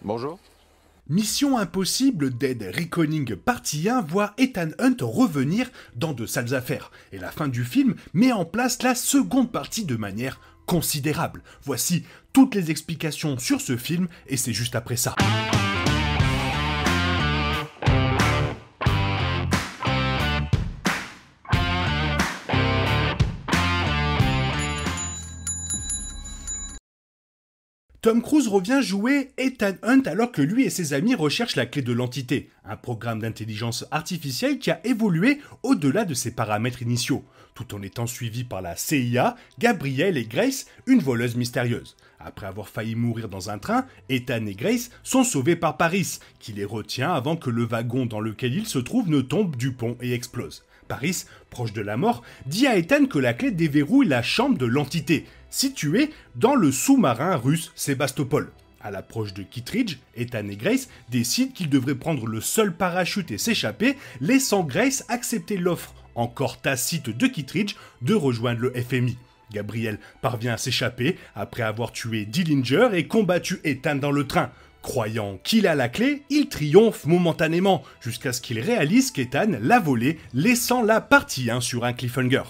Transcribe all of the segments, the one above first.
Bonjour. Mission Impossible Dead Reckoning Partie 1 voit Ethan Hunt revenir dans de sales affaires, et la fin du film met en place la seconde partie de manière considérable. Voici toutes les explications sur ce film, et c'est juste après ça. Tom Cruise revient jouer Ethan Hunt alors que lui et ses amis recherchent la clé de l'entité, un programme d'intelligence artificielle qui a évolué au-delà de ses paramètres initiaux, tout en étant suivi par la CIA, Gabriel et Grace, une voleuse mystérieuse. Après avoir failli mourir dans un train, Ethan et Grace sont sauvés par Paris, qui les retient avant que le wagon dans lequel ils se trouvent ne tombe du pont et explose. Paris, proche de la mort, dit à Ethan que la clé déverrouille la chambre de l'entité, située dans le sous-marin russe Sébastopol. À l'approche de Kittredge, Ethan et Grace décident qu'ils devraient prendre le seul parachute et s'échapper, laissant Grace accepter l'offre encore tacite de Kittredge de rejoindre le FMI. Gabriel parvient à s'échapper après avoir tué Dillinger et combattu Ethan dans le train. Croyant qu'il a la clé, il triomphe momentanément, jusqu'à ce qu'il réalise qu'Ethan l'a volée, laissant la partie 1 sur un cliffhanger.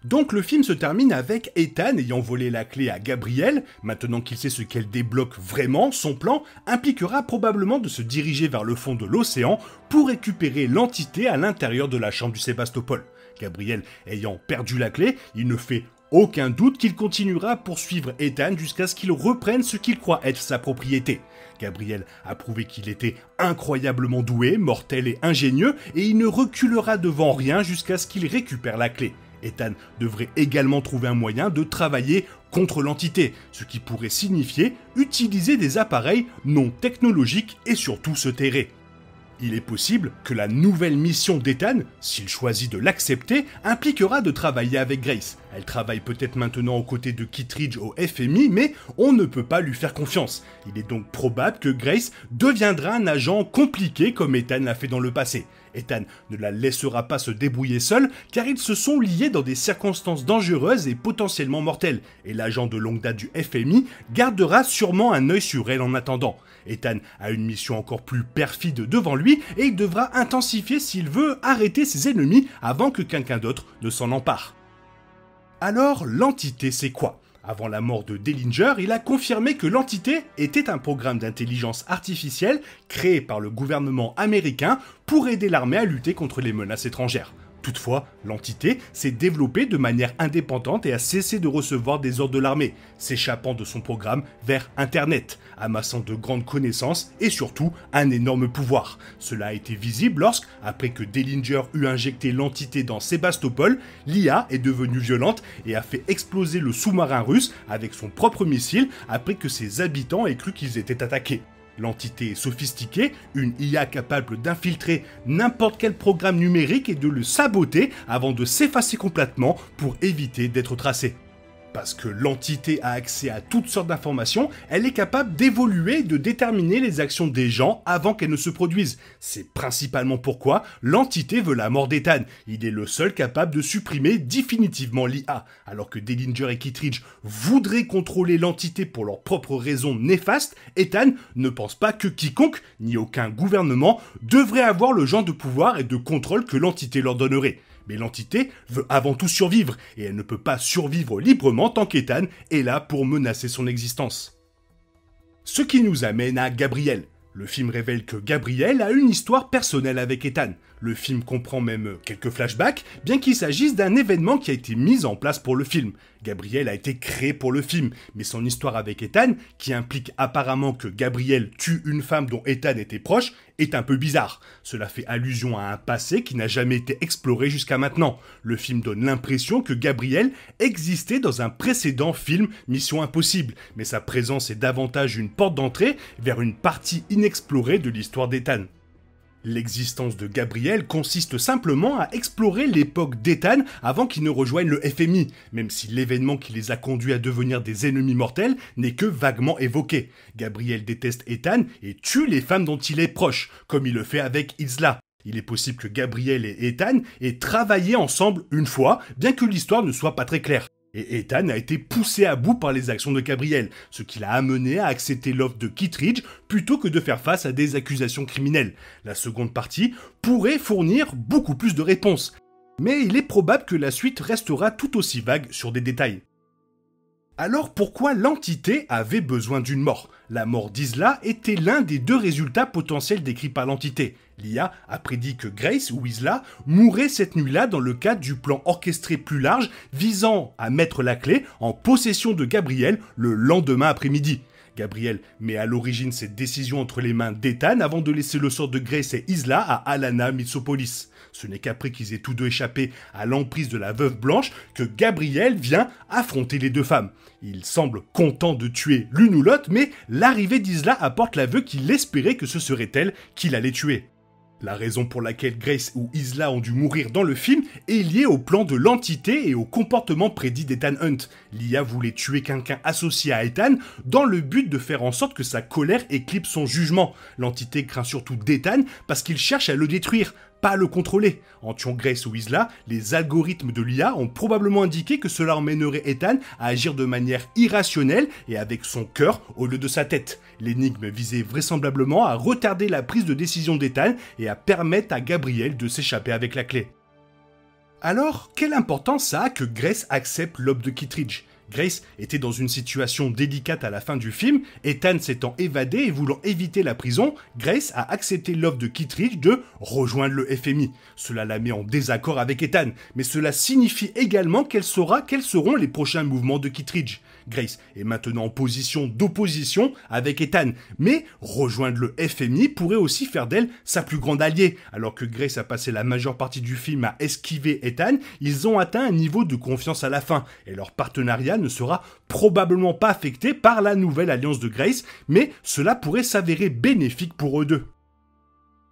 Donc le film se termine avec Ethan ayant volé la clé à Gabriel. Maintenant qu'il sait ce qu'elle débloque vraiment, son plan impliquera probablement de se diriger vers le fond de l'océan pour récupérer l'entité à l'intérieur de la chambre du Sébastopol. Gabriel ayant perdu la clé, il ne fait aucun doute qu'il continuera à poursuivre Ethan jusqu'à ce qu'il reprenne ce qu'il croit être sa propriété. Gabriel a prouvé qu'il était incroyablement doué, mortel et ingénieux, et il ne reculera devant rien jusqu'à ce qu'il récupère la clé. Ethan devrait également trouver un moyen de travailler contre l'entité, ce qui pourrait signifier utiliser des appareils non technologiques et surtout se terrer. Il est possible que la nouvelle mission d'Ethan, s'il choisit de l'accepter, impliquera de travailler avec Grace. Elle travaille peut-être maintenant aux côtés de Kittredge au FMI, mais on ne peut pas lui faire confiance. Il est donc probable que Grace deviendra un agent compliqué comme Ethan l'a fait dans le passé. Ethan ne la laissera pas se débrouiller seule, car ils se sont liés dans des circonstances dangereuses et potentiellement mortelles, et l'agent de longue date du FMI gardera sûrement un œil sur elle en attendant. Ethan a une mission encore plus perfide devant lui, et il devra intensifier s'il veut arrêter ses ennemis avant que quelqu'un d'autre ne s'en empare. Alors, l'entité c'est quoi ? Avant la mort de Dillinger, il a confirmé que l'entité était un programme d'intelligence artificielle créé par le gouvernement américain pour aider l'armée à lutter contre les menaces étrangères. Toutefois, l'entité s'est développée de manière indépendante et a cessé de recevoir des ordres de l'armée, s'échappant de son programme vers Internet, amassant de grandes connaissances et surtout un énorme pouvoir. Cela a été visible lorsque, après que Dillinger eut injecté l'entité dans Sébastopol, l'IA est devenue violente et a fait exploser le sous-marin russe avec son propre missile après que ses habitants aient cru qu'ils étaient attaqués. L'entité est sophistiquée, une IA capable d'infiltrer n'importe quel programme numérique et de le saboter avant de s'effacer complètement pour éviter d'être tracée. Parce que l'entité a accès à toutes sortes d'informations, elle est capable d'évoluer et de déterminer les actions des gens avant qu'elles ne se produisent. C'est principalement pourquoi l'entité veut la mort d'Ethan. Il est le seul capable de supprimer définitivement l'IA. Alors que Dillinger et Kittredge voudraient contrôler l'entité pour leurs propres raisons néfastes, Ethan ne pense pas que quiconque, ni aucun gouvernement, devrait avoir le genre de pouvoir et de contrôle que l'entité leur donnerait. Mais l'entité veut avant tout survivre, et elle ne peut pas survivre librement tant qu'Ethan est là pour menacer son existence. Ce qui nous amène à Gabriel. Le film révèle que Gabriel a une histoire personnelle avec Ethan. Le film comprend même quelques flashbacks, bien qu'il s'agisse d'un événement qui a été mis en place pour le film. Gabriel a été créé pour le film, mais son histoire avec Ethan, qui implique apparemment que Gabriel tue une femme dont Ethan était proche, est un peu bizarre. Cela fait allusion à un passé qui n'a jamais été exploré jusqu'à maintenant. Le film donne l'impression que Gabriel existait dans un précédent film Mission Impossible, mais sa présence est davantage une porte d'entrée vers une partie inexplorée de l'histoire d'Ethan. L'existence de Gabriel consiste simplement à explorer l'époque d'Ethan avant qu'il ne rejoigne le FMI, même si l'événement qui les a conduits à devenir des ennemis mortels n'est que vaguement évoqué. Gabriel déteste Ethan et tue les femmes dont il est proche, comme il le fait avec Isla. Il est possible que Gabriel et Ethan aient travaillé ensemble une fois, bien que l'histoire ne soit pas très claire. Et Ethan a été poussé à bout par les actions de Gabriel, ce qui l'a amené à accepter l'offre de Kittredge plutôt que de faire face à des accusations criminelles. La seconde partie pourrait fournir beaucoup plus de réponses, mais il est probable que la suite restera tout aussi vague sur des détails. Alors pourquoi l'entité avait besoin d'une mort? La mort d'Isla était l'un des deux résultats potentiels décrits par l'entité. L'IA a prédit que Grace ou Isla mourrait cette nuit-là dans le cadre du plan orchestré plus large visant à mettre la clé en possession de Gabriel le lendemain après-midi. Gabriel met à l'origine cette décision entre les mains d'Ethan avant de laisser le sort de Grace et Isla à Alana Mitsopolis. Ce n'est qu'après qu'ils aient tous deux échappé à l'emprise de la veuve blanche que Gabriel vient affronter les deux femmes. Il semble content de tuer l'une ou l'autre, mais l'arrivée d'Isla apporte l'aveu qu'il espérait que ce serait elle qu'il allait tuer. La raison pour laquelle Grace ou Isla ont dû mourir dans le film est liée au plan de l'entité et au comportement prédit d'Ethan Hunt. L'IA voulait tuer quelqu'un associé à Ethan dans le but de faire en sorte que sa colère éclipse son jugement. L'entité craint surtout d'Ethan parce qu'il cherche à le détruire, pas à le contrôler. En tuant Grace ou Isla, les algorithmes de l'IA ont probablement indiqué que cela emmènerait Ethan à agir de manière irrationnelle et avec son cœur au lieu de sa tête. L'énigme visait vraisemblablement à retarder la prise de décision d'Ethan et à permettre à Gabriel de s'échapper avec la clé. Alors, quelle importance ça a que Grace accepte l'offre de Kittredge? Grace était dans une situation délicate à la fin du film, Ethan s'étant évadé et voulant éviter la prison, Grace a accepté l'offre de Kittredge de rejoindre le FMI. Cela la met en désaccord avec Ethan, mais cela signifie également quels seront les prochains mouvements de Kittredge. Grace est maintenant en position d'opposition avec Ethan, mais rejoindre le FMI pourrait aussi faire d'elle sa plus grande alliée. Alors que Grace a passé la majeure partie du film à esquiver Ethan, ils ont atteint un niveau de confiance à la fin, et leur partenariat ne sera probablement pas affecté par la nouvelle alliance de Grace, mais cela pourrait s'avérer bénéfique pour eux deux.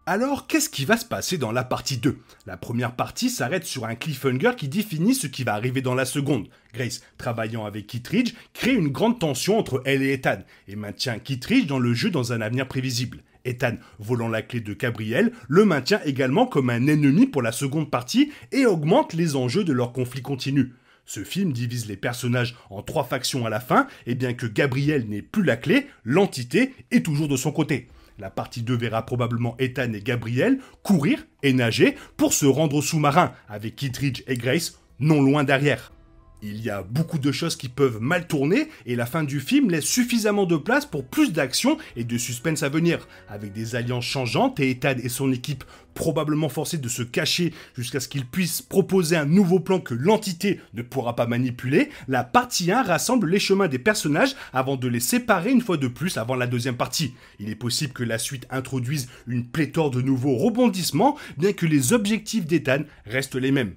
Alors, qu'est-ce qui va se passer dans la partie 2? La première partie s'arrête sur un cliffhanger qui définit ce qui va arriver dans la seconde. Grace, travaillant avec Kittredge, crée une grande tension entre elle et Ethan, et maintient Kittredge dans le jeu dans un avenir prévisible. Ethan, volant la clé de Gabriel, le maintient également comme un ennemi pour la seconde partie et augmente les enjeux de leur conflit continu. Ce film divise les personnages en 3 factions à la fin, et bien que Gabriel n'ait plus la clé, l'entité est toujours de son côté. La partie 2 verra probablement Ethan et Gabriel courir et nager pour se rendre au sous-marin, avec Kittredge et Grace non loin derrière. Il y a beaucoup de choses qui peuvent mal tourner et la fin du film laisse suffisamment de place pour plus d'action et de suspense à venir, avec des alliances changeantes et Ethan et son équipe probablement forcés de se cacher jusqu'à ce qu'ils puissent proposer un nouveau plan que l'entité ne pourra pas manipuler. La partie 1 rassemble les chemins des personnages avant de les séparer une fois de plus avant la deuxième partie. Il est possible que la suite introduise une pléthore de nouveaux rebondissements, bien que les objectifs d'Ethan restent les mêmes.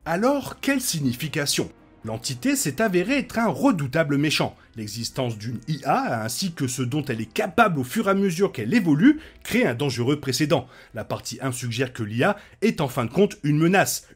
Alors, quelle signification? L'entité s'est avérée être un redoutable méchant. L'existence d'une IA, ainsi que ce dont elle est capable au fur et à mesure qu'elle évolue, crée un dangereux précédent. La partie 1 suggère que l'IA est en fin de compte une menace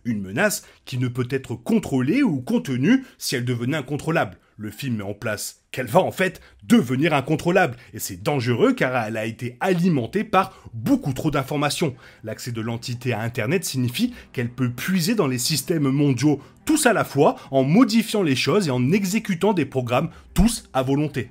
qui ne peut être contrôlée ou contenue si elle devenait incontrôlable. Le film met en place qu'elle va en fait devenir incontrôlable, et c'est dangereux car elle a été alimentée par beaucoup trop d'informations. L'accès de l'entité à Internet signifie qu'elle peut puiser dans les systèmes mondiaux tous à la fois, en modifiant les choses et en exécutant des programmes tous à volonté.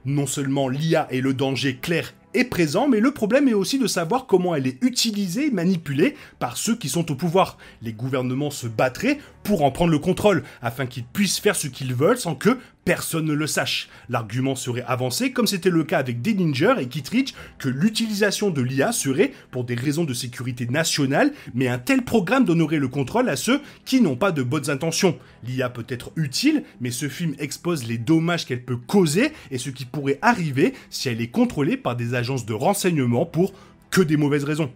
Non seulement l'IA est le danger clair et présent, mais le problème est aussi de savoir comment elle est utilisée et manipulée par ceux qui sont au pouvoir. Les gouvernements se battraient pour en prendre le contrôle, afin qu'ils puissent faire ce qu'ils veulent sans que personne ne le sache. L'argument serait avancé, comme c'était le cas avec Dillinger et Kittredge, que l'utilisation de l'IA serait pour des raisons de sécurité nationale, mais un tel programme donnerait le contrôle à ceux qui n'ont pas de bonnes intentions. L'IA peut être utile, mais ce film expose les dommages qu'elle peut causer et ce qui pourrait arriver si elle est contrôlée par des agences de renseignement pour que des mauvaises raisons.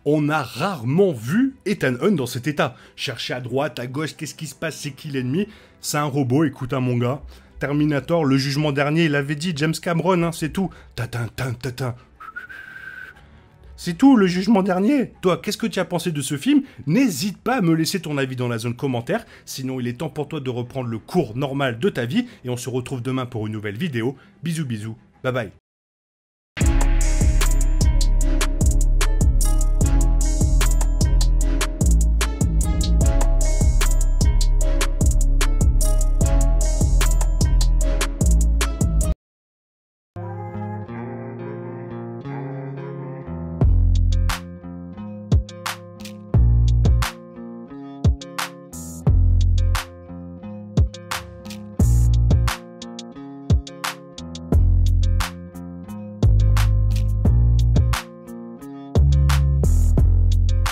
On a rarement vu Ethan Hunt dans cet état. Chercher à droite, à gauche, qu'est-ce qui se passe, c'est qui l'ennemi? C'est un robot, écoute mon gars. Terminator, le jugement dernier, il avait dit James Cameron, hein, c'est tout. Tatin. C'est tout, le jugement dernier. Toi, qu'est-ce que tu as pensé de ce film? N'hésite pas à me laisser ton avis dans la zone commentaire. Sinon, il est temps pour toi de reprendre le cours normal de ta vie. Et on se retrouve demain pour une nouvelle vidéo. Bisous, bye bye.